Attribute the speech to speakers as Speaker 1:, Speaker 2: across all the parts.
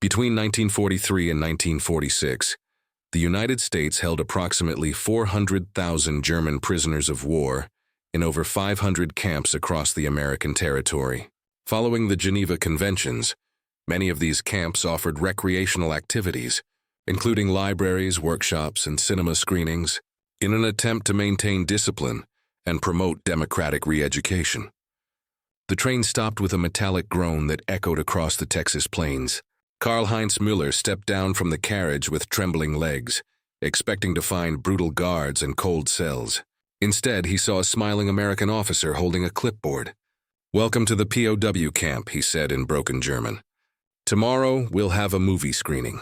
Speaker 1: Between 1943 and 1946, the United States held approximately 400,000 German prisoners of war in over 500 camps across the American territory. Following the Geneva Conventions, many of these camps offered recreational activities, including libraries, workshops, and cinema screenings, in an attempt to maintain discipline and promote democratic re-education. The train stopped with a metallic groan that echoed across the Texas plains. Karl-Heinz Müller stepped down from the carriage with trembling legs, expecting to find brutal guards and cold cells. Instead, he saw a smiling American officer holding a clipboard. "Welcome to the POW camp," he said in broken German. "Tomorrow, we'll have a movie screening."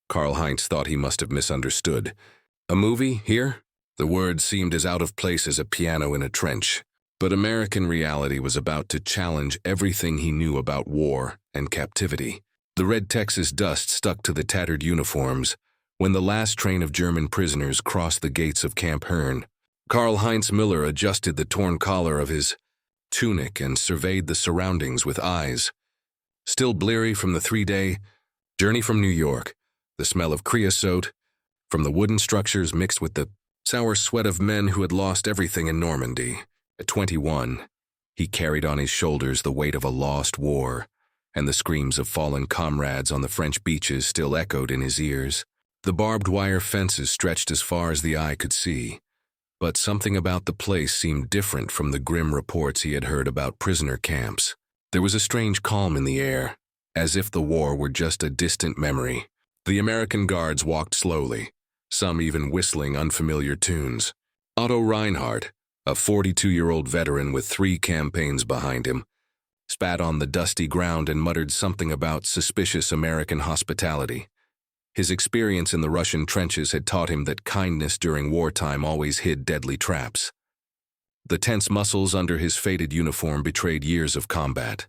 Speaker 1: Karl-Heinz thought he must have misunderstood. "A movie here?" The word seemed as out of place as a piano in a trench. But American reality was about to challenge everything he knew about war and captivity. The red Texas dust stuck to the tattered uniforms when the last train of German prisoners crossed the gates of Camp Hearn. Karl-Heinz Müller adjusted the torn collar of his tunic and surveyed the surroundings with eyes still bleary from the 3-day journey from New York, the smell of creosote from the wooden structures mixed with the sour sweat of men who had lost everything in Normandy. At 21, he carried on his shoulders the weight of a lost war, and the screams of fallen comrades on the French beaches still echoed in his ears. The barbed wire fences stretched as far as the eye could see, but something about the place seemed different from the grim reports he had heard about prisoner camps. There was a strange calm in the air, as if the war were just a distant memory. The American guards walked slowly, some even whistling unfamiliar tunes. Otto Reinhardt, a 42-year-old veteran with 3 campaigns behind him, spat on the dusty ground and muttered something about suspicious American hospitality. His experience in the Russian trenches had taught him that kindness during wartime always hid deadly traps. The tense muscles under his faded uniform betrayed years of combat,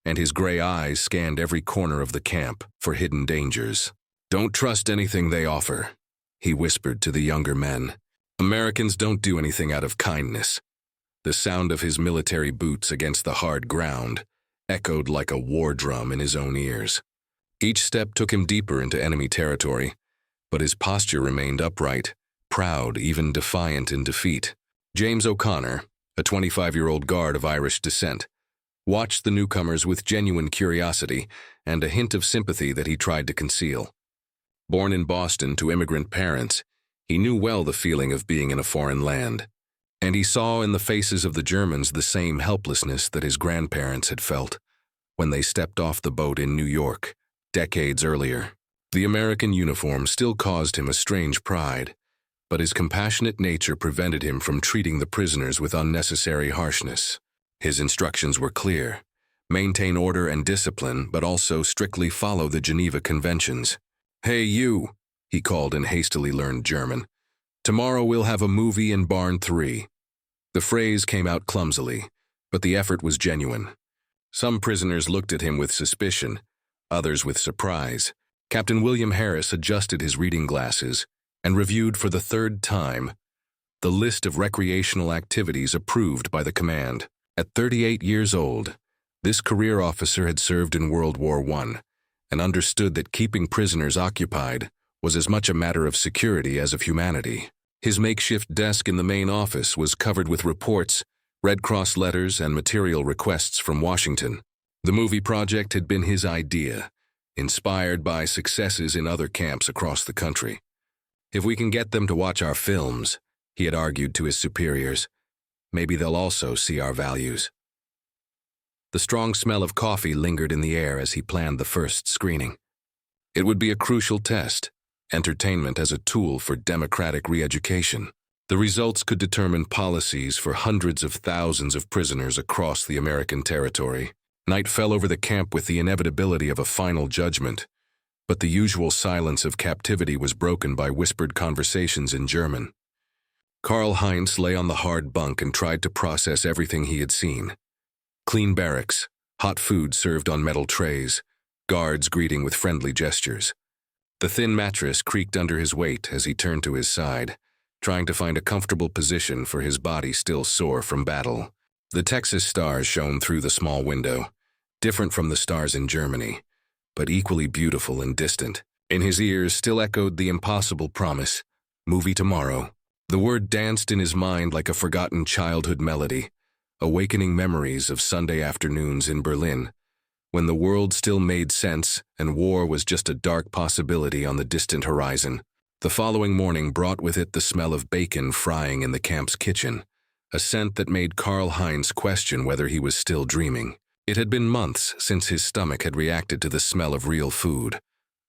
Speaker 1: and his gray eyes scanned every corner of the camp for hidden dangers. "Don't trust anything they offer," he whispered to the younger men. "Americans don't do anything out of kindness." The sound of his military boots against the hard ground echoed like a war drum in his own ears. Each step took him deeper into enemy territory, but his posture remained upright, proud, even defiant in defeat. James O'Connor, a 25-year-old guard of Irish descent, watched the newcomers with genuine curiosity and a hint of sympathy that he tried to conceal. Born in Boston to immigrant parents, he knew well the feeling of being in a foreign land, and he saw in the faces of the Germans the same helplessness that his grandparents had felt when they stepped off the boat in New York decades earlier. The American uniform still caused him a strange pride, but his compassionate nature prevented him from treating the prisoners with unnecessary harshness. His instructions were clear: maintain order and discipline, but also strictly follow the Geneva Conventions. "Hey, you," he called in hastily learned German. "Tomorrow we'll have a movie in Barn 3. The phrase came out clumsily, but the effort was genuine. Some prisoners looked at him with suspicion, others with surprise. Captain William Harris adjusted his reading glasses and reviewed for the 3rd time the list of recreational activities approved by the command. At 38 years old, this career officer had served in World War I and understood that keeping prisoners occupied was as much a matter of security as of humanity. His makeshift desk in the main office was covered with reports, Red Cross letters, and material requests from Washington. The movie project had been his idea, inspired by successes in other camps across the country. "If we can get them to watch our films," he had argued to his superiors, "maybe they'll also see our values." The strong smell of coffee lingered in the air as he planned the first screening. It would be a crucial test, entertainment as a tool for democratic re-education. The results could determine policies for hundreds of thousands of prisoners across the American territory. Night fell over the camp with the inevitability of a final judgment, but the usual silence of captivity was broken by whispered conversations in German. Karl-Heinz lay on the hard bunk and tried to process everything he had seen. Clean barracks, hot food served on metal trays, guards greeting with friendly gestures. The thin mattress creaked under his weight as he turned to his side, trying to find a comfortable position for his body still sore from battle. The Texas stars shone through the small window, different from the stars in Germany, but equally beautiful and distant. In his ears still echoed the impossible promise, "Movie tomorrow." The word danced in his mind like a forgotten childhood melody, awakening memories of Sunday afternoons in Berlin, when the world still made sense and war was just a dark possibility on the distant horizon. The following morning brought with it the smell of bacon frying in the camp's kitchen, a scent that made Karl-Heinz question whether he was still dreaming. It had been months since his stomach had reacted to the smell of real food,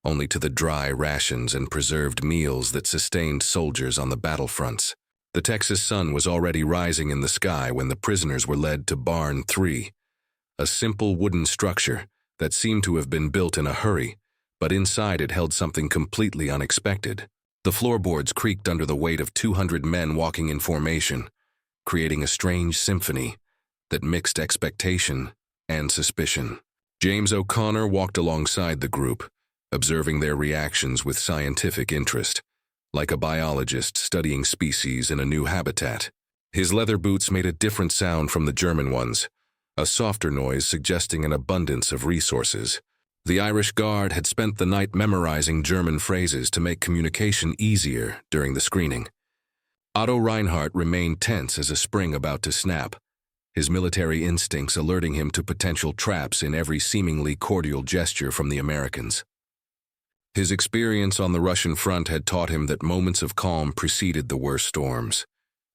Speaker 1: only to the dry rations and preserved meals that sustained soldiers on the battlefronts. The Texas sun was already rising in the sky when the prisoners were led to Barn 3, a simple wooden structure that seemed to have been built in a hurry, but inside it held something completely unexpected. The floorboards creaked under the weight of 200 men walking in formation, creating a strange symphony that mixed expectation and suspicion. James O'Connor walked alongside the group, observing their reactions with scientific interest, like a biologist studying species in a new habitat. His leather boots made a different sound from the German ones, a softer noise suggesting an abundance of resources. The Irish Guard had spent the night memorizing German phrases to make communication easier during the screening. Otto Reinhardt remained tense as a spring about to snap, his military instincts alerting him to potential traps in every seemingly cordial gesture from the Americans. His experience on the Russian front had taught him that moments of calm preceded the worst storms,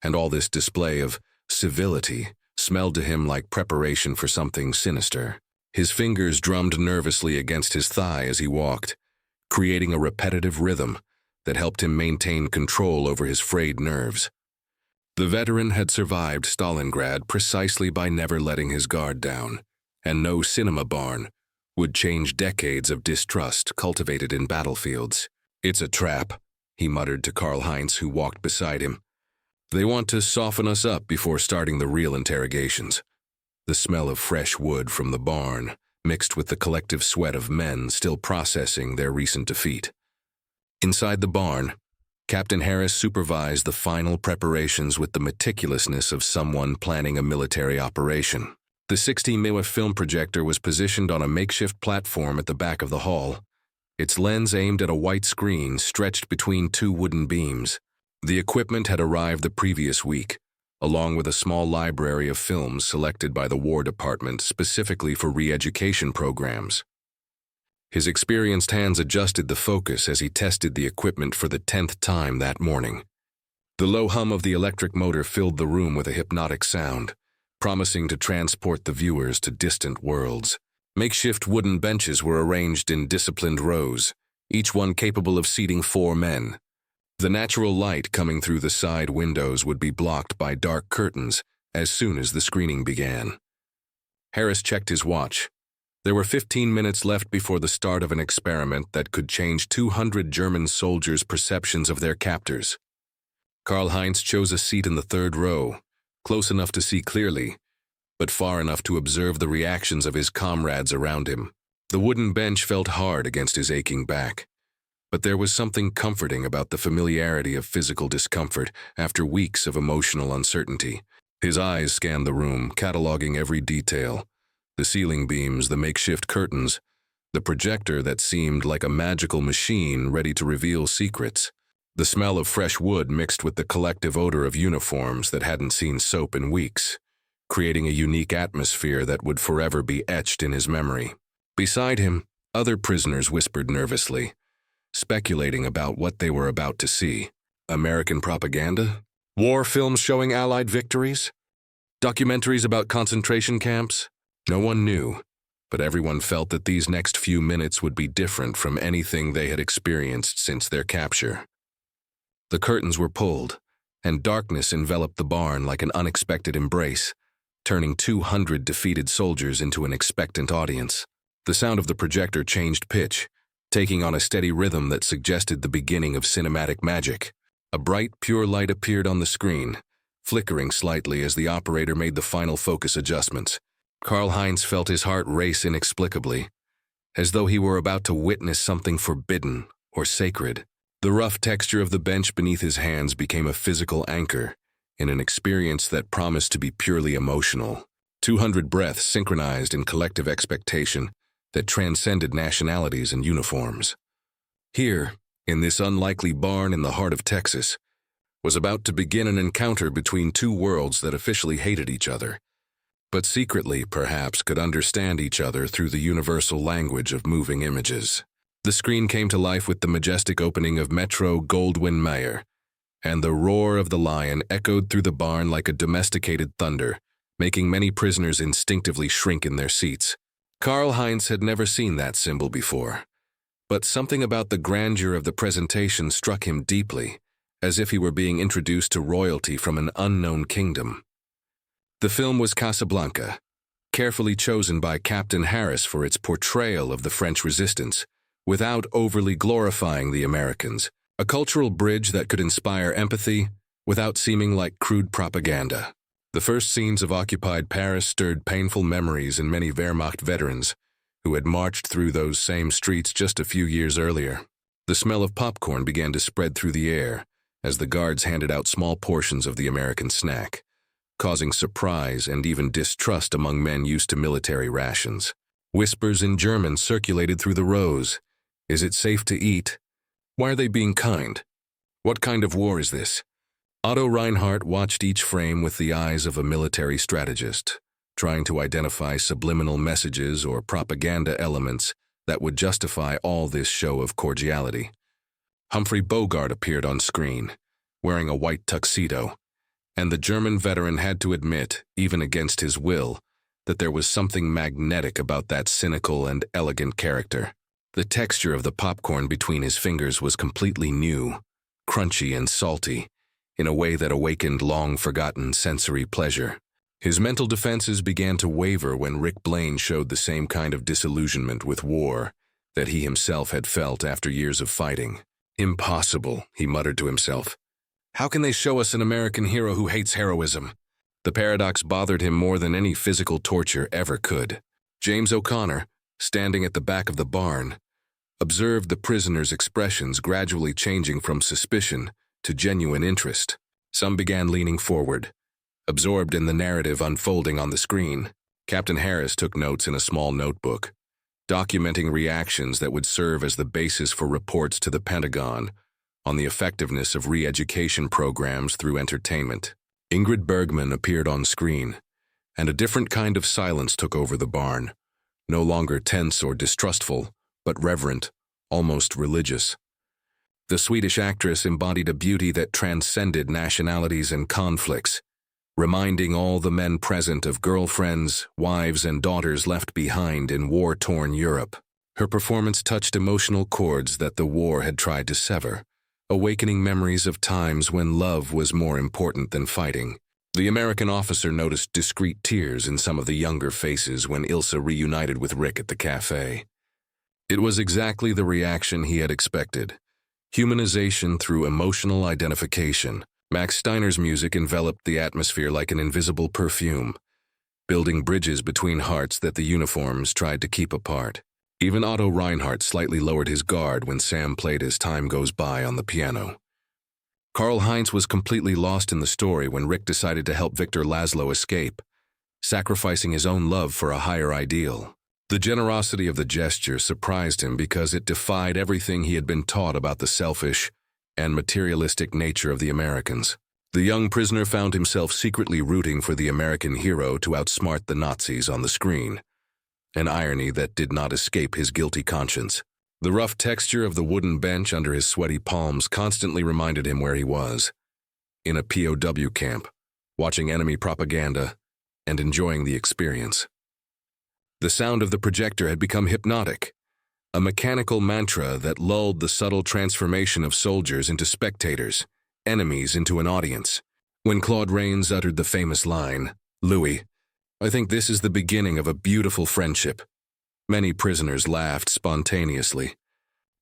Speaker 1: and all this display of civility smelled to him like preparation for something sinister. His fingers drummed nervously against his thigh as he walked, creating a repetitive rhythm that helped him maintain control over his frayed nerves. The veteran had survived Stalingrad precisely by never letting his guard down, and no cinema barn would change decades of distrust cultivated in battlefields. "It's a trap," he muttered to Karl-Heinz, who walked beside him. "They want to soften us up before starting the real interrogations." The smell of fresh wood from the barn mixed with the collective sweat of men still processing their recent defeat. Inside the barn, Captain Harris supervised the final preparations with the meticulousness of someone planning a military operation. The 16mm film projector was positioned on a makeshift platform at the back of the hall, its lens aimed at a white screen stretched between two wooden beams. The equipment had arrived the previous week, along with a small library of films selected by the War Department specifically for re-education programs. His experienced hands adjusted the focus as he tested the equipment for the 10th time that morning. The low hum of the electric motor filled the room with a hypnotic sound, promising to transport the viewers to distant worlds. Makeshift wooden benches were arranged in disciplined rows, each one capable of seating 4 men. The natural light coming through the side windows would be blocked by dark curtains as soon as the screening began. Harris checked his watch. There were 15 minutes left before the start of an experiment that could change 200 German soldiers' perceptions of their captors. Karl-Heinz chose a seat in the 3rd row, close enough to see clearly, but far enough to observe the reactions of his comrades around him. The wooden bench felt hard against his aching back, but there was something comforting about the familiarity of physical discomfort after weeks of emotional uncertainty. His eyes scanned the room, cataloging every detail: the ceiling beams, the makeshift curtains, the projector that seemed like a magical machine ready to reveal secrets. The smell of fresh wood mixed with the collective odor of uniforms that hadn't seen soap in weeks, creating a unique atmosphere that would forever be etched in his memory. Beside him, other prisoners whispered nervously, speculating about what they were about to see. American propaganda? War films showing Allied victories? Documentaries about concentration camps? No one knew, but everyone felt that these next few minutes would be different from anything they had experienced since their capture. The curtains were pulled, and darkness enveloped the barn like an unexpected embrace, turning 200 defeated soldiers into an expectant audience. The sound of the projector changed pitch, taking on a steady rhythm that suggested the beginning of cinematic magic. A bright, pure light appeared on the screen, flickering slightly as the operator made the final focus adjustments. Karl-Heinz felt his heart race inexplicably, as though he were about to witness something forbidden or sacred. The rough texture of the bench beneath his hands became a physical anchor in an experience that promised to be purely emotional. 200 breaths synchronized in collective expectation, that transcended nationalities and uniforms. Here, in this unlikely barn in the heart of Texas, was about to begin an encounter between two worlds that officially hated each other, but secretly, perhaps, could understand each other through the universal language of moving images. The screen came to life with the majestic opening of Metro-Goldwyn-Mayer, and the roar of the lion echoed through the barn like a domesticated thunder, making many prisoners instinctively shrink in their seats. Karl-Heinz had never seen that symbol before, but something about the grandeur of the presentation struck him deeply, as if he were being introduced to royalty from an unknown kingdom. The film was Casablanca, carefully chosen by Captain Harris for its portrayal of the French resistance, without overly glorifying the Americans, a cultural bridge that could inspire empathy without seeming like crude propaganda. The first scenes of occupied Paris stirred painful memories in many Wehrmacht veterans who had marched through those same streets just a few years earlier. The smell of popcorn began to spread through the air as the guards handed out small portions of the American snack, causing surprise and even distrust among men used to military rations. Whispers in German circulated through the rows. Is it safe to eat? Why are they being kind? What kind of war is this? Otto Reinhardt watched each frame with the eyes of a military strategist, trying to identify subliminal messages or propaganda elements that would justify all this show of cordiality. Humphrey Bogart appeared on screen, wearing a white tuxedo, and the German veteran had to admit, even against his will, that there was something magnetic about that cynical and elegant character. The texture of the popcorn between his fingers was completely new, crunchy and salty, in a way that awakened long-forgotten sensory pleasure. His mental defenses began to waver when Rick Blaine showed the same kind of disillusionment with war that he himself had felt after years of fighting. Impossible, he muttered to himself. How can they show us an American hero who hates heroism? The paradox bothered him more than any physical torture ever could. James O'Connor, standing at the back of the barn, observed the prisoners' expressions gradually changing from suspicion to genuine interest. Some began leaning forward, absorbed in the narrative unfolding on the screen. Captain Harris took notes in a small notebook, documenting reactions that would serve as the basis for reports to the Pentagon on the effectiveness of re-education programs through entertainment. Ingrid Bergman appeared on screen, and a different kind of silence took over the barn, no longer tense or distrustful, but reverent, almost religious. The Swedish actress embodied a beauty that transcended nationalities and conflicts, reminding all the men present of girlfriends, wives, and daughters left behind in war-torn Europe. Her performance touched emotional chords that the war had tried to sever, awakening memories of times when love was more important than fighting. The American officer noticed discreet tears in some of the younger faces when Ilsa reunited with Rick at the cafe. It was exactly the reaction he had expected. Humanization through emotional identification. Max Steiner's music enveloped the atmosphere like an invisible perfume, building bridges between hearts that the uniforms tried to keep apart. Even Otto Reinhardt slightly lowered his guard when Sam played As Time Goes By on the piano. Karl-Heinz was completely lost in the story when Rick decided to help Victor Laszlo escape, sacrificing his own love for a higher ideal. The generosity of the gesture surprised him because it defied everything he had been taught about the selfish and materialistic nature of the Americans. The young prisoner found himself secretly rooting for the American hero to outsmart the Nazis on the screen, an irony that did not escape his guilty conscience. The rough texture of the wooden bench under his sweaty palms constantly reminded him where he was, in a POW camp, watching enemy propaganda and enjoying the experience. The sound of the projector had become hypnotic, a mechanical mantra that lulled the subtle transformation of soldiers into spectators, enemies into an audience. When Claude Rains uttered the famous line, "Louis, I think this is the beginning of a beautiful friendship," many prisoners laughed spontaneously,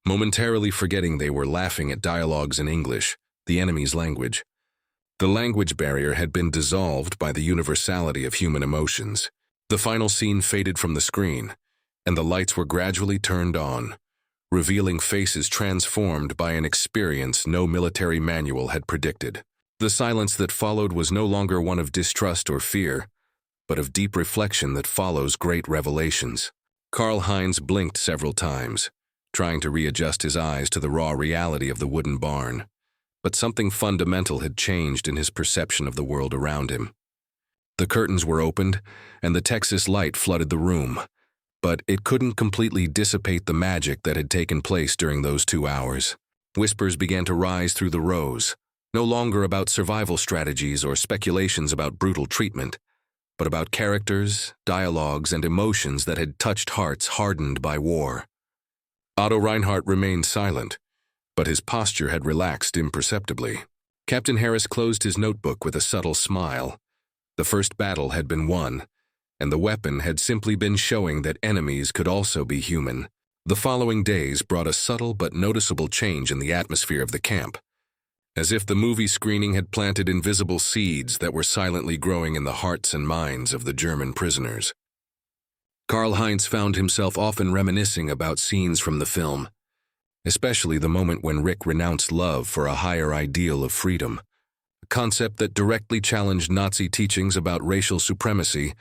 Speaker 1: momentarily forgetting they were laughing at dialogues in English, the enemy's language. The language barrier had been dissolved by the universality of human emotions. The final scene faded from the screen, and the lights were gradually turned on, revealing faces transformed by an experience no military manual had predicted. The silence that followed was no longer one of distrust or fear, but of deep reflection that follows great revelations. Karl-Heinz blinked several times, trying to readjust his eyes to the raw reality of the wooden barn. But something fundamental had changed in his perception of the world around him. The curtains were opened, and the Texas light flooded the room, but it couldn't completely dissipate the magic that had taken place during those 2 hours. Whispers began to rise through the rows, no longer about survival strategies or speculations about brutal treatment, but about characters, dialogues, and emotions that had touched hearts hardened by war. Otto Reinhardt remained silent, but his posture had relaxed imperceptibly. Captain Harris closed his notebook with a subtle smile. The first battle had been won, and the weapon had simply been showing that enemies could also be human. The following days brought a subtle but noticeable change in the atmosphere of the camp, as if the movie screening had planted invisible seeds that were silently growing in the hearts and minds of the German prisoners. Karl-Heinz found himself often reminiscing about scenes from the film, especially the moment when Rick renounced love for a higher ideal of freedom, a concept that directly challenged Nazi teachings about racial supremacy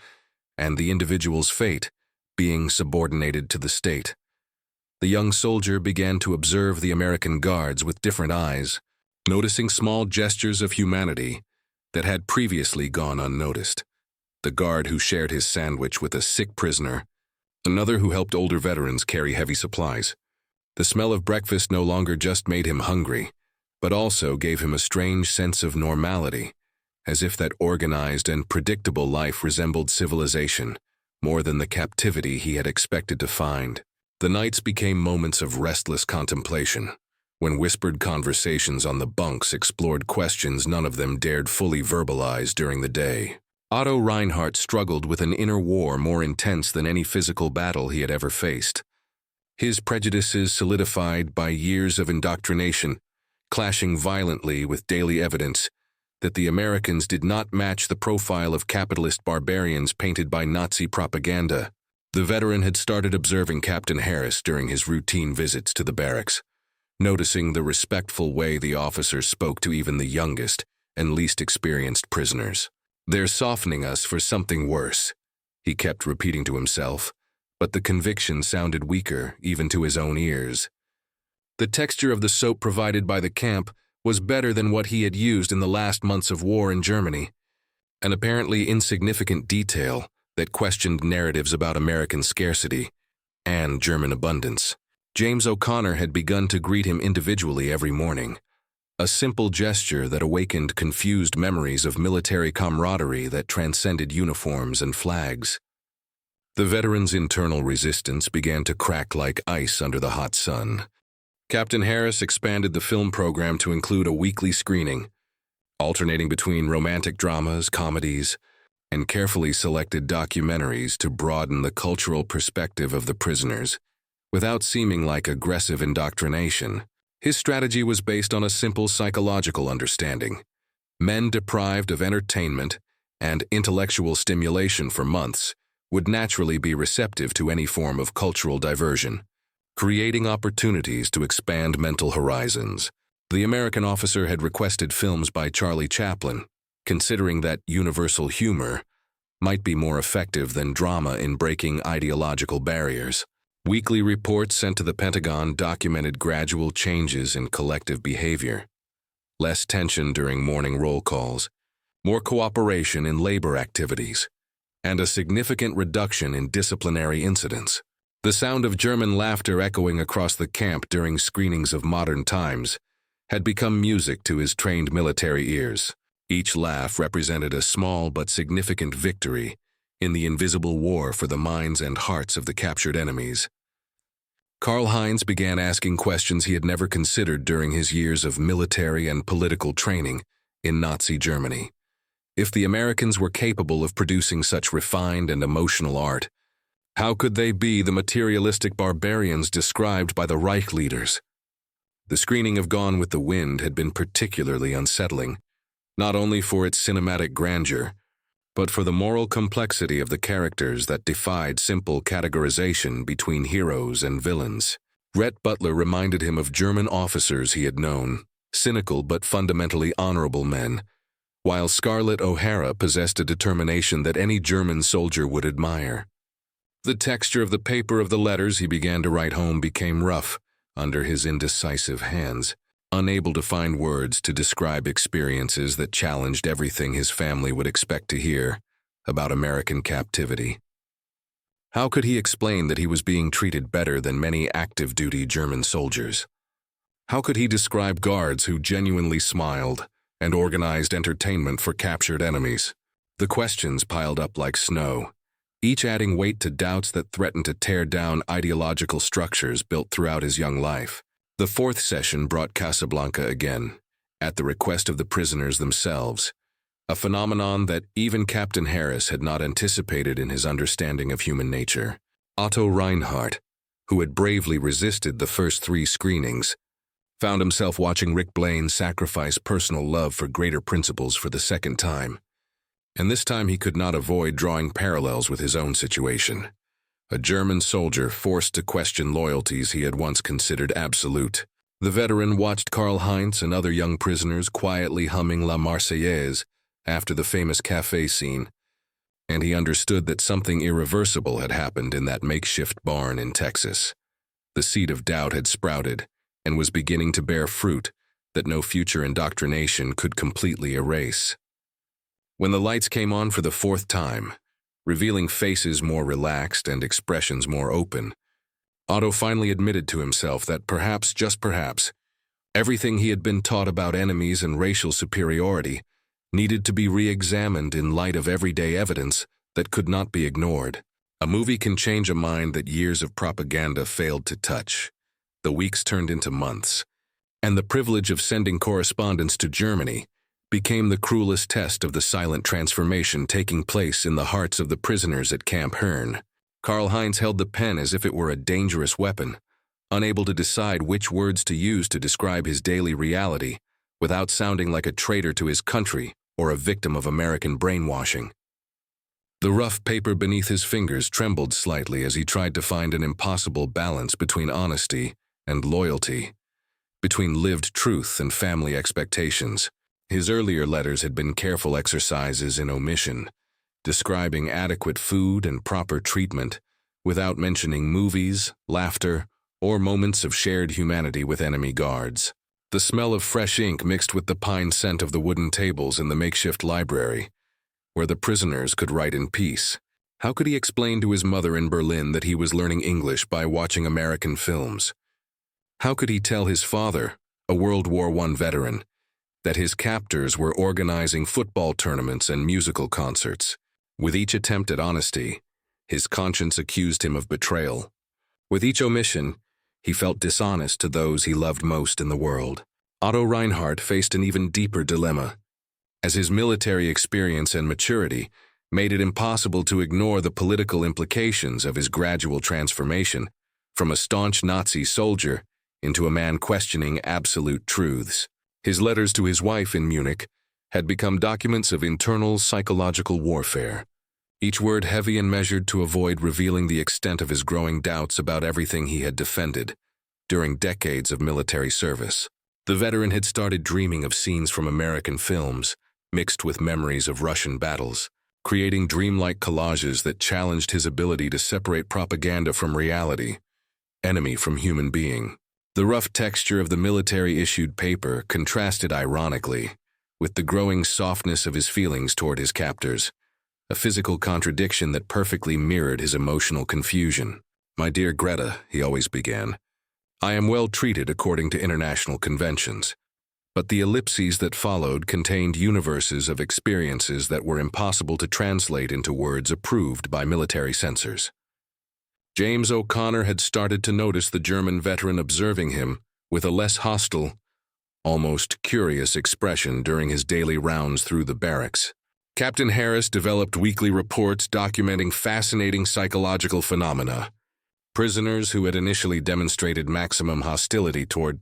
Speaker 1: and the individual's fate being subordinated to the state. The young soldier began to observe the American guards with different eyes, noticing small gestures of humanity that had previously gone unnoticed. The guard who shared his sandwich with a sick prisoner, another who helped older veterans carry heavy supplies. The smell of breakfast no longer just made him hungry, but also gave him a strange sense of normality, as if that organized and predictable life resembled civilization more than the captivity he had expected to find. The nights became moments of restless contemplation, when whispered conversations on the bunks explored questions none of them dared fully verbalize during the day. Otto Reinhardt struggled with an inner war more intense than any physical battle he had ever faced. His prejudices solidified by years of indoctrination, clashing violently with daily evidence that the Americans did not match the profile of capitalist barbarians painted by Nazi propaganda. The veteran had started observing Captain Harris during his routine visits to the barracks, noticing the respectful way the officers spoke to even the youngest and least experienced prisoners. "They're softening us for something worse," he kept repeating to himself, but the conviction sounded weaker even to his own ears. The texture of the soap provided by the camp was better than what he had used in the last months of war in Germany, an apparently insignificant detail that questioned narratives about American scarcity and German abundance. James O'Connor had begun to greet him individually every morning, a simple gesture that awakened confused memories of military camaraderie that transcended uniforms and flags. The veteran's internal resistance began to crack like ice under the hot sun. Captain Harris expanded the film program to include a weekly screening, alternating between romantic dramas, comedies, and carefully selected documentaries to broaden the cultural perspective of the prisoners, without seeming like aggressive indoctrination. His strategy was based on a simple psychological understanding. Men deprived of entertainment and intellectual stimulation for months would naturally be receptive to any form of cultural diversion, creating opportunities to expand mental horizons. The American officer had requested films by Charlie Chaplin, considering that universal humor might be more effective than drama in breaking ideological barriers. Weekly reports sent to the Pentagon documented gradual changes in collective behavior. Less tension during morning roll calls, more cooperation in labor activities, and a significant reduction in disciplinary incidents. The sound of German laughter echoing across the camp during screenings of Modern Times had become music to his trained military ears. Each laugh represented a small but significant victory in the invisible war for the minds and hearts of the captured enemies. Karl-Heinz began asking questions he had never considered during his years of military and political training in Nazi Germany. If the Americans were capable of producing such refined and emotional art, how could they be the materialistic barbarians described by the Reich leaders? The screening of Gone with the Wind had been particularly unsettling, not only for its cinematic grandeur, but for the moral complexity of the characters that defied simple categorization between heroes and villains. Rhett Butler reminded him of German officers he had known, cynical but fundamentally honorable men, while Scarlett O'Hara possessed a determination that any German soldier would admire. The texture of the paper of the letters he began to write home became rough under his indecisive hands, unable to find words to describe experiences that challenged everything his family would expect to hear about American captivity. How could he explain that he was being treated better than many active-duty German soldiers? How could he describe guards who genuinely smiled and organized entertainment for captured enemies? The questions piled up like snow, each adding weight to doubts that threatened to tear down ideological structures built throughout his young life. The fourth session brought Casablanca again, at the request of the prisoners themselves, a phenomenon that even Captain Harris had not anticipated in his understanding of human nature. Otto Reinhardt, who had bravely resisted the first 3 screenings, found himself watching Rick Blaine sacrifice personal love for greater principles for the second time. And this time he could not avoid drawing parallels with his own situation. A German soldier forced to question loyalties he had once considered absolute. The veteran watched Karl-Heinz and other young prisoners quietly humming La Marseillaise after the famous café scene, and he understood that something irreversible had happened in that makeshift barn in Texas. The seed of doubt had sprouted and was beginning to bear fruit that no future indoctrination could completely erase. When the lights came on for the 4th time, revealing faces more relaxed and expressions more open, Otto finally admitted to himself that perhaps, just perhaps, everything he had been taught about enemies and racial superiority needed to be re-examined in light of everyday evidence that could not be ignored. A movie can change a mind that years of propaganda failed to touch. The weeks turned into months, and the privilege of sending correspondence to Germany became the cruelest test of the silent transformation taking place in the hearts of the prisoners at Camp Hearn. Karl-Heinz held the pen as if it were a dangerous weapon, unable to decide which words to use to describe his daily reality without sounding like a traitor to his country or a victim of American brainwashing. The rough paper beneath his fingers trembled slightly as he tried to find an impossible balance between honesty and loyalty, between lived truth and family expectations. His earlier letters had been careful exercises in omission, describing adequate food and proper treatment, without mentioning movies, laughter, or moments of shared humanity with enemy guards. The smell of fresh ink mixed with the pine scent of the wooden tables in the makeshift library, where the prisoners could write in peace. How could he explain to his mother in Berlin that he was learning English by watching American films? How could he tell his father, a World War I veteran, that his captors were organizing football tournaments and musical concerts? With each attempt at honesty, his conscience accused him of betrayal. With each omission, he felt dishonest to those he loved most in the world. Otto Reinhardt faced an even deeper dilemma, as his military experience and maturity made it impossible to ignore the political implications of his gradual transformation from a staunch Nazi soldier into a man questioning absolute truths. His letters to his wife in Munich had become documents of internal psychological warfare, each word heavy and measured to avoid revealing the extent of his growing doubts about everything he had defended during decades of military service. The veteran had started dreaming of scenes from American films, mixed with memories of Russian battles, creating dreamlike collages that challenged his ability to separate propaganda from reality, enemy from human being. The rough texture of the military-issued paper contrasted ironically with the growing softness of his feelings toward his captors, a physical contradiction that perfectly mirrored his emotional confusion. "My dear Greta," he always began, "I am well treated according to international conventions." But the ellipses that followed contained universes of experiences that were impossible to translate into words approved by military censors. James O'Connor had started to notice the German veteran observing him with a less hostile, almost curious expression during his daily rounds through the barracks. Captain Harris developed weekly reports documenting fascinating psychological phenomena. Prisoners who had initially demonstrated maximum hostility toward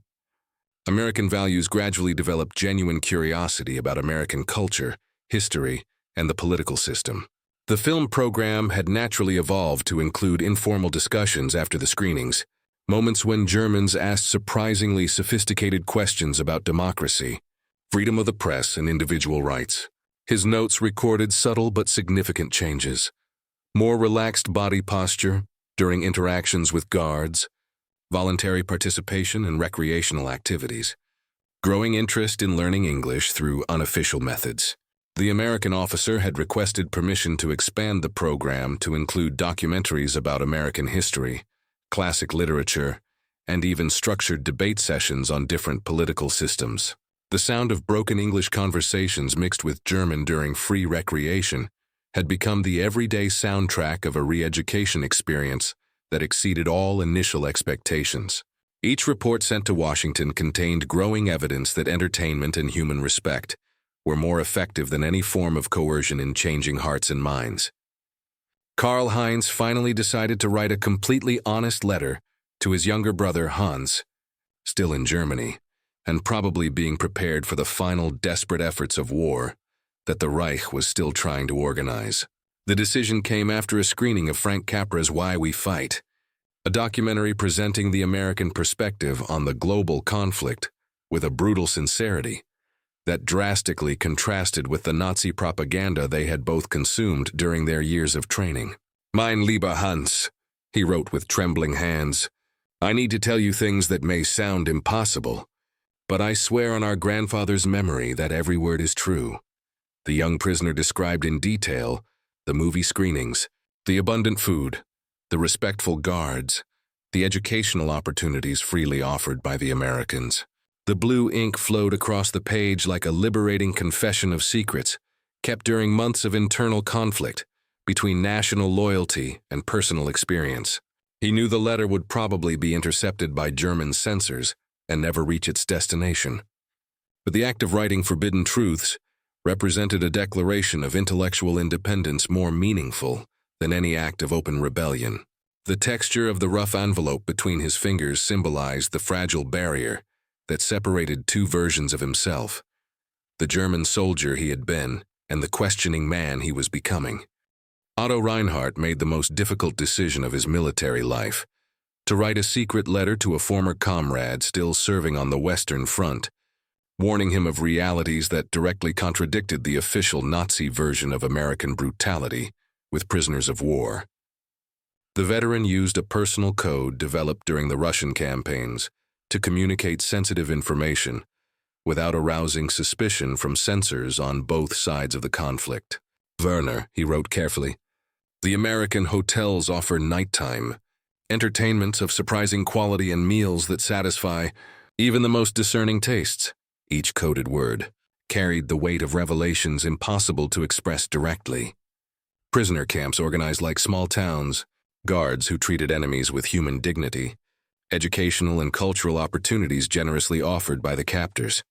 Speaker 1: American values gradually developed genuine curiosity about American culture, history, and the political system. The film program had naturally evolved to include informal discussions after the screenings, moments when Germans asked surprisingly sophisticated questions about democracy, freedom of the press, and individual rights. His notes recorded subtle but significant changes. More relaxed body posture during interactions with guards, voluntary participation in recreational activities, growing interest in learning English through unofficial methods. The American officer had requested permission to expand the program to include documentaries about American history, classic literature, and even structured debate sessions on different political systems. The sound of broken English conversations mixed with German during free recreation had become the everyday soundtrack of a re-education experience that exceeded all initial expectations. Each report sent to Washington contained growing evidence that entertainment and human respect were more effective than any form of coercion in changing hearts and minds. Karl-Heinz finally decided to write a completely honest letter to his younger brother Hans, still in Germany, and probably being prepared for the final desperate efforts of war that the Reich was still trying to organize. The decision came after a screening of Frank Capra's Why We Fight, a documentary presenting the American perspective on the global conflict with a brutal sincerity that drastically contrasted with the Nazi propaganda they had both consumed during their years of training. Mein lieber Hans, he wrote with trembling hands, I need to tell you things that may sound impossible, but I swear on our grandfather's memory that every word is true. The young prisoner described in detail the movie screenings, the abundant food, the respectful guards, the educational opportunities freely offered by the Americans. The blue ink flowed across the page like a liberating confession of secrets, kept during months of internal conflict between national loyalty and personal experience. He knew the letter would probably be intercepted by German censors and never reach its destination. But the act of writing forbidden truths represented a declaration of intellectual independence more meaningful than any act of open rebellion. The texture of the rough envelope between his fingers symbolized the fragile barrier that separated two versions of himself, the German soldier he had been and the questioning man he was becoming. Otto Reinhardt made the most difficult decision of his military life, to write a secret letter to a former comrade still serving on the Western Front, warning him of realities that directly contradicted the official Nazi version of American brutality with prisoners of war. The veteran used a personal code developed during the Russian campaigns to communicate sensitive information without arousing suspicion from censors on both sides of the conflict. Werner, he wrote carefully, the American hotels offer nighttime entertainments of surprising quality and meals that satisfy even the most discerning tastes. Each coded word carried the weight of revelations impossible to express directly. Prisoner camps organized like small towns, guards who treated enemies with human dignity, educational and cultural opportunities generously offered by the captors.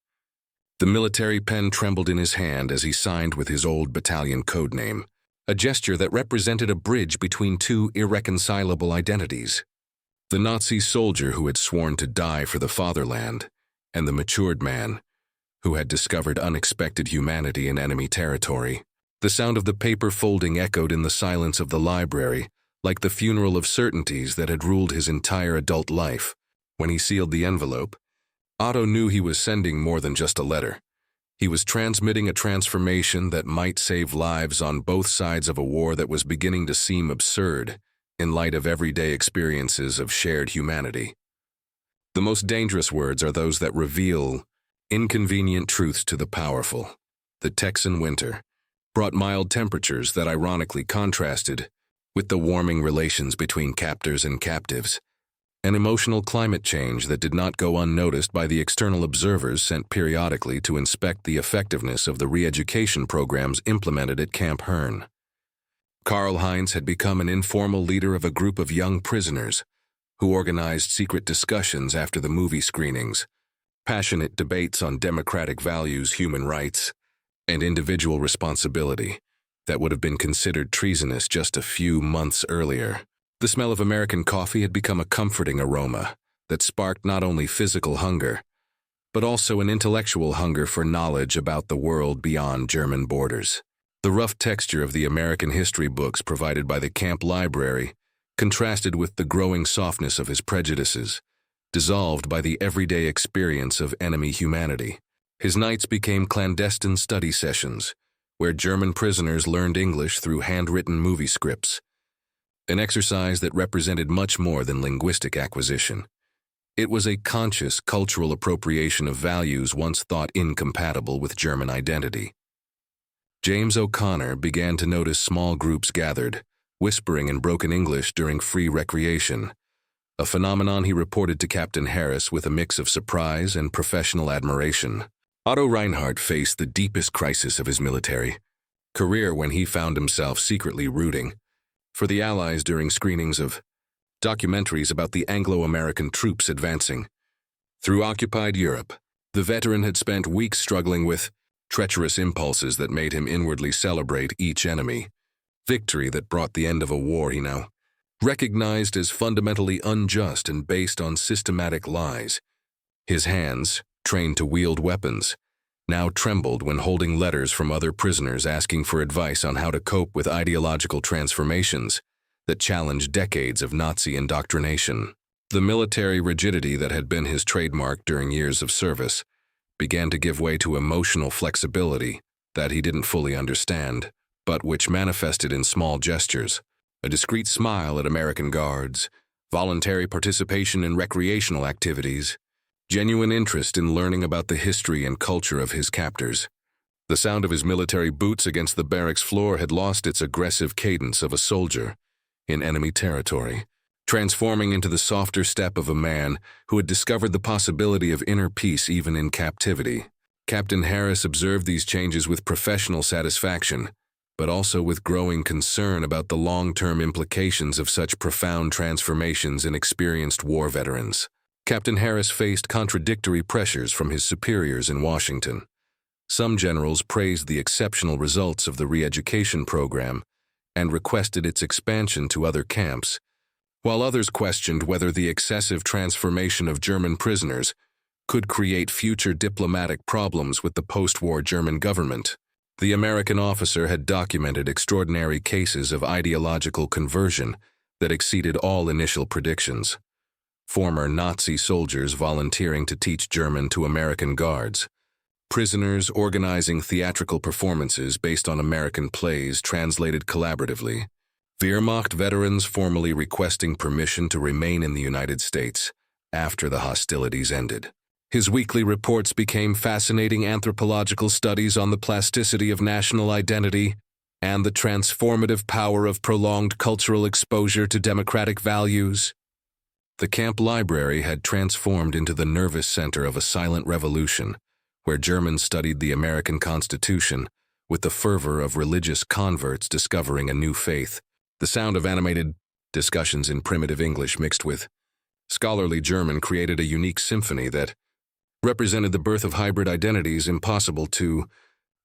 Speaker 1: The military pen trembled in his hand as he signed with his old battalion code name, a gesture that represented a bridge between two irreconcilable identities. The Nazi soldier who had sworn to die for the fatherland, and the matured man who had discovered unexpected humanity in enemy territory. The sound of the paper folding echoed in the silence of the library, like the funeral of certainties that had ruled his entire adult life. When he sealed the envelope, Otto knew he was sending more than just a letter. He was transmitting a transformation that might save lives on both sides of a war that was beginning to seem absurd in light of everyday experiences of shared humanity. The most dangerous words are those that reveal inconvenient truths to the powerful. The Texan winter brought mild temperatures that ironically contrasted with the warming relations between captors and captives, an emotional climate change that did not go unnoticed by the external observers sent periodically to inspect the effectiveness of the re-education programs implemented at Camp Hearn. Karl-Heinz had become an informal leader of a group of young prisoners who organized secret discussions after the movie screenings, passionate debates on democratic values, human rights, and individual responsibility that would have been considered treasonous just a few months earlier. The smell of American coffee had become a comforting aroma that sparked not only physical hunger, but also an intellectual hunger for knowledge about the world beyond German borders. The rough texture of the American history books provided by the camp library contrasted with the growing softness of his prejudices, dissolved by the everyday experience of enemy humanity. His nights became clandestine study sessions, where German prisoners learned English through handwritten movie scripts, an exercise that represented much more than linguistic acquisition. It was a conscious cultural appropriation of values once thought incompatible with German identity. James O'Connor began to notice small groups gathered, whispering in broken English during free recreation, a phenomenon he reported to Captain Harris with a mix of surprise and professional admiration. Otto Reinhardt faced the deepest crisis of his military career when he found himself secretly rooting for the Allies during screenings of documentaries about the Anglo-American troops advancing through occupied Europe. The veteran had spent weeks struggling with treacherous impulses that made him inwardly celebrate each enemy victory that brought the end of a war he now recognized as fundamentally unjust and based on systematic lies. His hands, trained to wield weapons, now trembled when holding letters from other prisoners asking for advice on how to cope with ideological transformations that challenged decades of Nazi indoctrination. The military rigidity that had been his trademark during years of service began to give way to emotional flexibility that he didn't fully understand, but which manifested in small gestures, a discreet smile at American guards, voluntary participation in recreational activities, genuine interest in learning about the history and culture of his captors. The sound of his military boots against the barracks floor had lost its aggressive cadence of a soldier in enemy territory, transforming into the softer step of a man who had discovered the possibility of inner peace even in captivity. Captain Harris observed these changes with professional satisfaction, but also with growing concern about the long-term implications of such profound transformations in experienced war veterans. Captain Harris faced contradictory pressures from his superiors in Washington. Some generals praised the exceptional results of the re-education program and requested its expansion to other camps, while others questioned whether the excessive transformation of German prisoners could create future diplomatic problems with the post-war German government. The American officer had documented extraordinary cases of ideological conversion that exceeded all initial predictions. Former Nazi soldiers volunteering to teach German to American guards, prisoners organizing theatrical performances based on American plays translated collaboratively, Wehrmacht veterans formally requesting permission to remain in the United States after the hostilities ended. His weekly reports became fascinating anthropological studies on the plasticity of national identity and the transformative power of prolonged cultural exposure to democratic values. The camp library had transformed into the nervous center of a silent revolution, where Germans studied the American Constitution with the fervor of religious converts discovering a new faith. The sound of animated discussions in primitive English mixed with scholarly German created a unique symphony that represented the birth of hybrid identities impossible to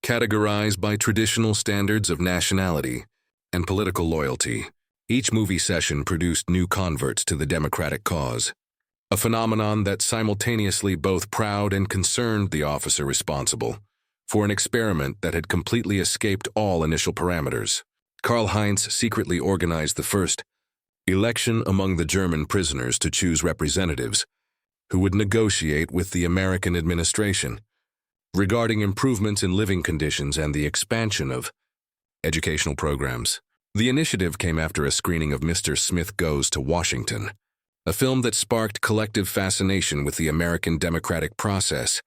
Speaker 1: categorize by traditional standards of nationality and political loyalty. Each movie session produced new converts to the democratic cause, a phenomenon that simultaneously both proud and concerned the officer responsible for an experiment that had completely escaped all initial parameters. Karl Heinz secretly organized the first election among the German prisoners to choose representatives who would negotiate with the American administration regarding improvements in living conditions and the expansion of educational programs. The initiative came after a screening of Mr. Smith Goes to Washington, a film that sparked collective fascination with the American democratic process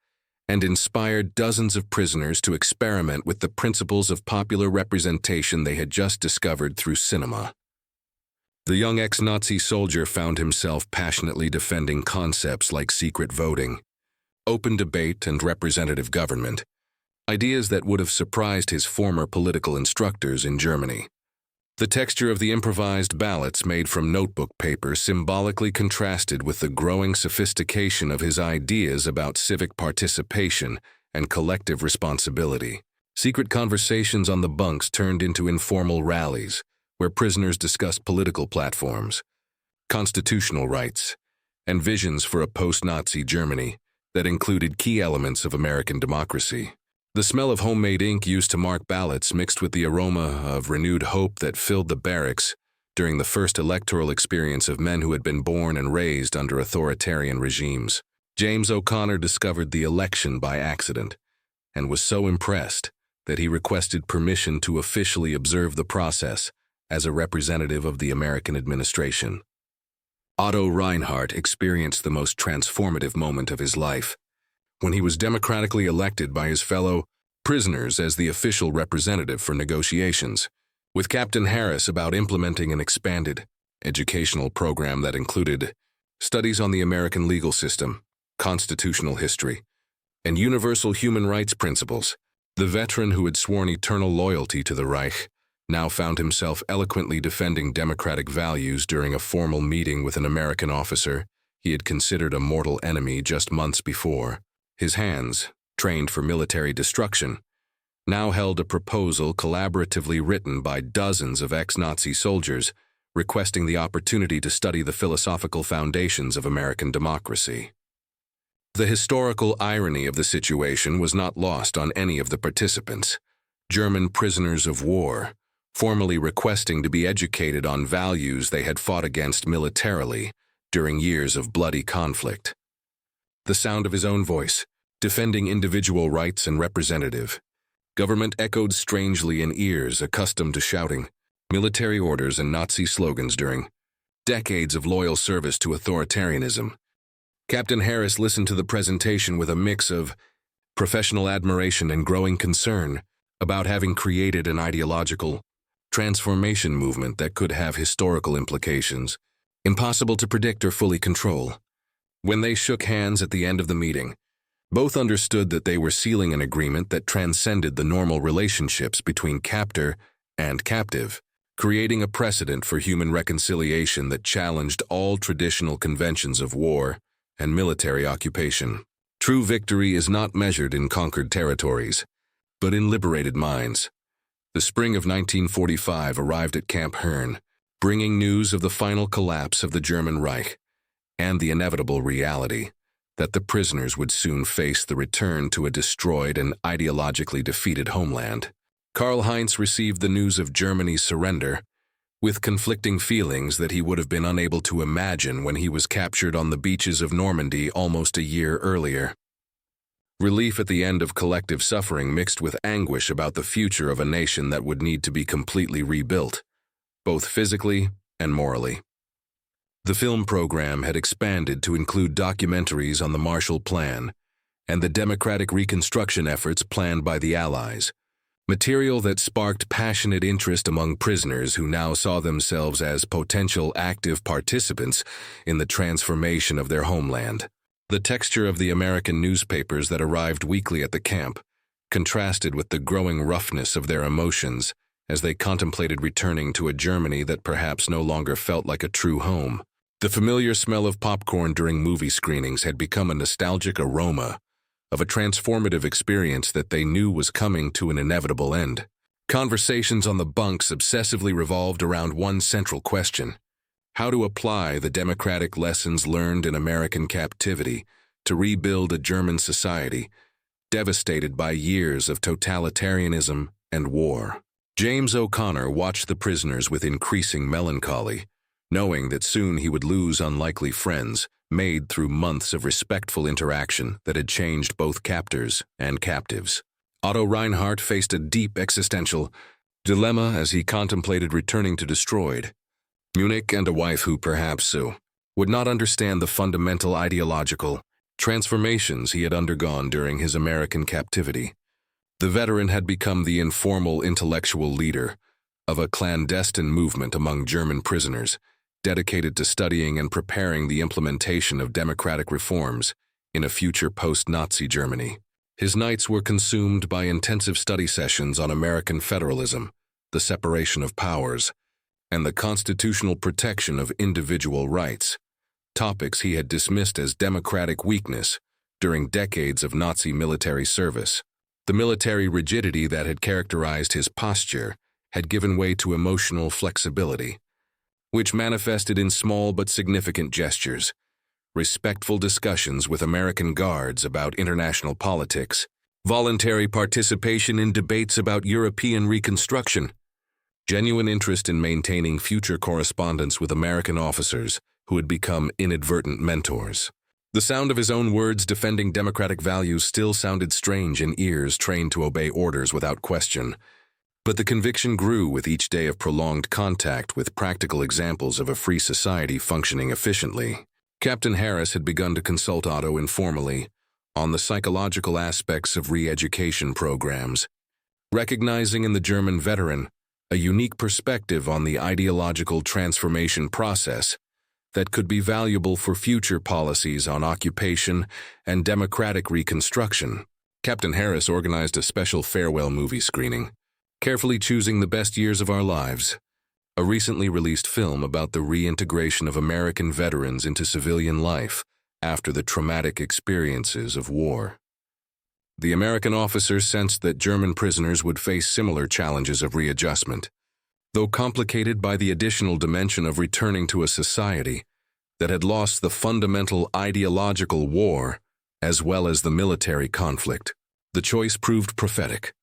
Speaker 1: and inspired dozens of prisoners to experiment with the principles of popular representation they had just discovered through cinema. The young ex-Nazi soldier found himself passionately defending concepts like secret voting, open debate, and representative government, ideas that would have surprised his former political instructors in Germany. The texture of the improvised ballots made from notebook paper symbolically contrasted with the growing sophistication of his ideas about civic participation and collective responsibility. Secret conversations on the bunks turned into informal rallies, where prisoners discussed political platforms, constitutional rights, and visions for a post-Nazi Germany that included key elements of American democracy. The smell of homemade ink used to mark ballots mixed with the aroma of renewed hope that filled the barracks during the first electoral experience of men who had been born and raised under authoritarian regimes. James O'Connor discovered the election by accident and was so impressed that he requested permission to officially observe the process as a representative of the American administration. Otto Reinhardt experienced the most transformative moment of his life when he was democratically elected by his fellow prisoners as the official representative for negotiations, with Captain Harris about implementing an expanded educational program that included studies on the American legal system, constitutional history, and universal human rights principles. The veteran who had sworn eternal loyalty to the Reich now found himself eloquently defending democratic values during a formal meeting with an American officer he had considered a mortal enemy just months before. His hands, trained for military destruction, now held a proposal collaboratively written by dozens of ex-Nazi soldiers requesting the opportunity to study the philosophical foundations of American democracy. The historical irony of the situation was not lost on any of the participants. German prisoners of war, formally requesting to be educated on values they had fought against militarily during years of bloody conflict. The sound of his own voice, defending individual rights and representative government echoed strangely in ears accustomed to shouting military orders and Nazi slogans during decades of loyal service to authoritarianism. Captain Harris listened to the presentation with a mix of professional admiration and growing concern about having created an ideological transformation movement that could have historical implications, impossible to predict or fully control. When they shook hands at the end of the meeting, both understood that they were sealing an agreement that transcended the normal relationships between captor and captive, creating a precedent for human reconciliation that challenged all traditional conventions of war and military occupation. True victory is not measured in conquered territories, but in liberated minds. The spring of 1945 arrived at Camp Herne, bringing news of the final collapse of the German Reich and the inevitable reality that the prisoners would soon face the return to a destroyed and ideologically defeated homeland. Karl-Heinz received the news of Germany's surrender with conflicting feelings that he would have been unable to imagine when he was captured on the beaches of Normandy almost a year earlier. Relief at the end of collective suffering mixed with anguish about the future of a nation that would need to be completely rebuilt, both physically and morally. The film program had expanded to include documentaries on the Marshall Plan and the democratic reconstruction efforts planned by the Allies, material that sparked passionate interest among prisoners who now saw themselves as potential active participants in the transformation of their homeland. The texture of the American newspapers that arrived weekly at the camp contrasted with the growing roughness of their emotions as they contemplated returning to a Germany that perhaps no longer felt like a true home. The familiar smell of popcorn during movie screenings had become a nostalgic aroma of a transformative experience that they knew was coming to an inevitable end. Conversations on the bunks obsessively revolved around one central question: how to apply the democratic lessons learned in American captivity to rebuild a German society devastated by years of totalitarianism and war. James O'Connor watched the prisoners with increasing melancholy, knowing that soon he would lose unlikely friends made through months of respectful interaction that had changed both captors and captives. Otto Reinhardt faced a deep existential dilemma as he contemplated returning to destroyed Munich and a wife who perhaps would not understand the fundamental ideological transformations he had undergone during his American captivity. The veteran had become the informal intellectual leader of a clandestine movement among German prisoners, dedicated to studying and preparing the implementation of democratic reforms in a future post-Nazi Germany. His nights were consumed by intensive study sessions on American federalism, the separation of powers, and the constitutional protection of individual rights, topics he had dismissed as democratic weakness during decades of Nazi military service. The military rigidity that had characterized his posture had given way to emotional flexibility, which manifested in small but significant gestures, respectful discussions with American guards about international politics, voluntary participation in debates about European reconstruction, genuine interest in maintaining future correspondence with American officers who had become inadvertent mentors. The sound of his own words defending democratic values still sounded strange in ears trained to obey orders without question, But the conviction grew with each day of prolonged contact with practical examples of a free society functioning efficiently. Captain Harris had begun to consult Otto informally on the psychological aspects of re-education programs, recognizing in the German veteran a unique perspective on the ideological transformation process that could be valuable for future policies on occupation and democratic reconstruction. Captain Harris organized a special farewell movie screening, carefully choosing the best years of our lives, a recently released film about the reintegration of American veterans into civilian life after the traumatic experiences of war. The American officers sensed that German prisoners would face similar challenges of readjustment, though complicated by the additional dimension of returning to a society that had lost the fundamental ideological war as well as the military conflict. The choice proved prophetic,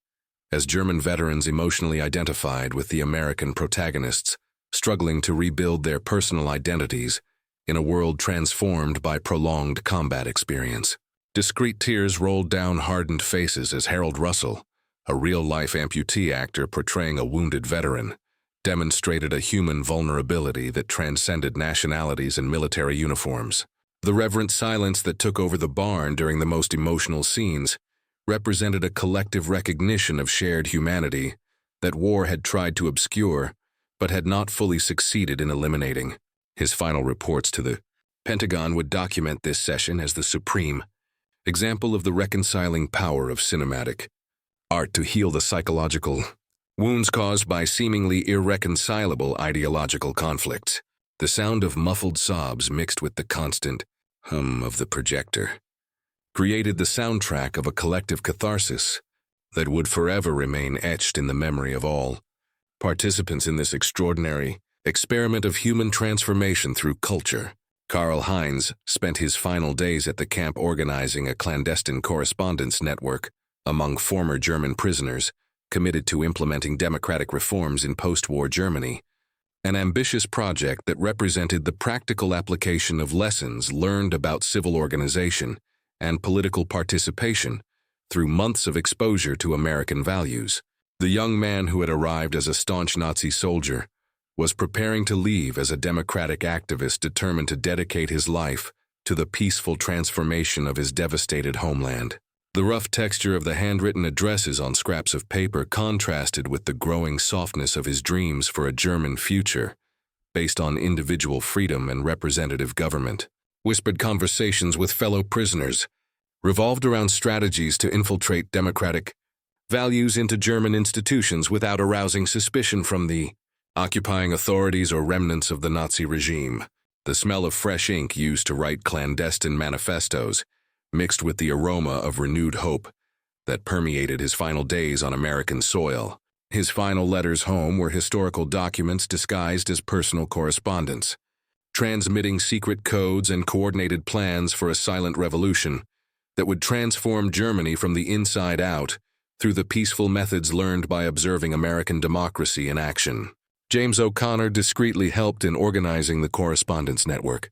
Speaker 1: as German veterans emotionally identified with the American protagonists, struggling to rebuild their personal identities in a world transformed by prolonged combat experience. Discreet tears rolled down hardened faces as Harold Russell, a real-life amputee actor portraying a wounded veteran, demonstrated a human vulnerability that transcended nationalities and military uniforms. The reverent silence that took over the barn during the most emotional scenes represented a collective recognition of shared humanity that war had tried to obscure but had not fully succeeded in eliminating. His final reports to the Pentagon would document this session as the supreme example of the reconciling power of cinematic art to heal the psychological wounds caused by seemingly irreconcilable ideological conflicts. The sound of muffled sobs mixed with the constant hum of the projector created the soundtrack of a collective catharsis that would forever remain etched in the memory of all participants in this extraordinary experiment of human transformation through culture. Karl Heinz spent his final days at the camp organizing a clandestine correspondence network among former German prisoners committed to implementing democratic reforms in post-war Germany, an ambitious project that represented the practical application of lessons learned about civil organization and political participation through months of exposure to American values. The young man who had arrived as a staunch Nazi soldier was preparing to leave as a democratic activist determined to dedicate his life to the peaceful transformation of his devastated homeland. The rough texture of the handwritten addresses on scraps of paper contrasted with the growing softness of his dreams for a German future, based on individual freedom and representative government. Whispered conversations with fellow prisoners revolved around strategies to infiltrate democratic values into German institutions without arousing suspicion from the occupying authorities or remnants of the Nazi regime. The smell of fresh ink used to write clandestine manifestos mixed with the aroma of renewed hope that permeated his final days on American soil. His final letters home were historical documents disguised as personal correspondence, transmitting secret codes and coordinated plans for a silent revolution that would transform Germany from the inside out through the peaceful methods learned by observing American democracy in action. James O'Connor discreetly helped in organizing the correspondence network,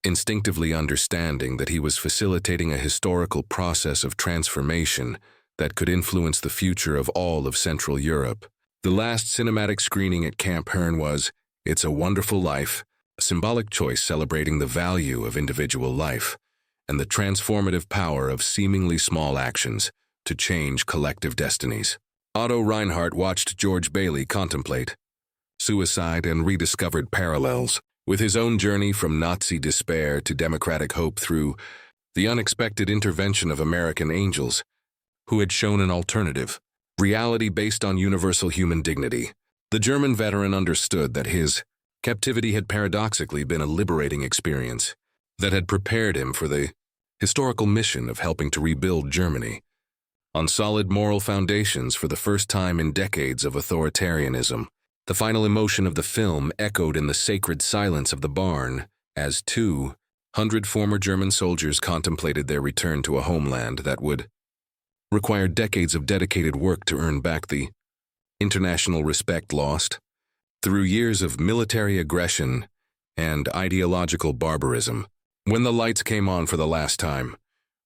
Speaker 1: instinctively understanding that he was facilitating a historical process of transformation that could influence the future of all of Central Europe. The last cinematic screening at Camp Hearn was It's a Wonderful Life, a symbolic choice celebrating the value of individual life and the transformative power of seemingly small actions to change collective destinies. Otto Reinhardt watched George Bailey contemplate suicide and rediscovered parallels with his own journey from Nazi despair to democratic hope through the unexpected intervention of American angels who had shown an alternative reality based on universal human dignity. The German veteran understood that his captivity had paradoxically been a liberating experience that had prepared him for the historical mission of helping to rebuild Germany on solid moral foundations for the first time in decades of authoritarianism. The final emotion of the film echoed in the sacred silence of the barn as 200 former German soldiers contemplated their return to a homeland that would require decades of dedicated work to earn back the international respect lost through years of military aggression and ideological barbarism. When the lights came on for the last time,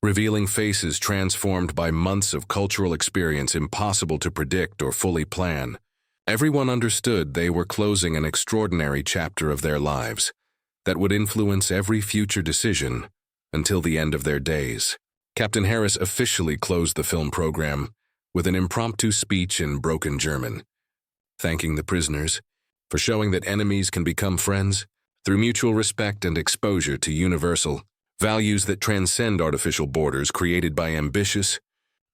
Speaker 1: revealing faces transformed by months of cultural experience impossible to predict or fully plan. Everyone understood they were closing an extraordinary chapter of their lives that would influence every future decision until the end of their days. Captain Harris officially closed the film program with an impromptu speech in broken German, thanking the prisoners for showing that enemies can become friends through mutual respect and exposure to universal values that transcend artificial borders created by ambitious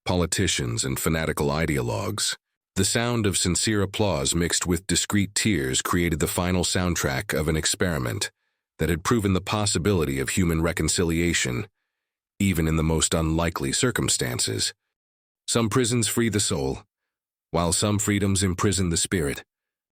Speaker 1: politicians and fanatical ideologues. The sound of sincere applause mixed with discreet tears created the final soundtrack of an experiment that had proven the possibility of human reconciliation, even in the most unlikely circumstances. Some prisons free the soul, while some freedoms imprison the spirit.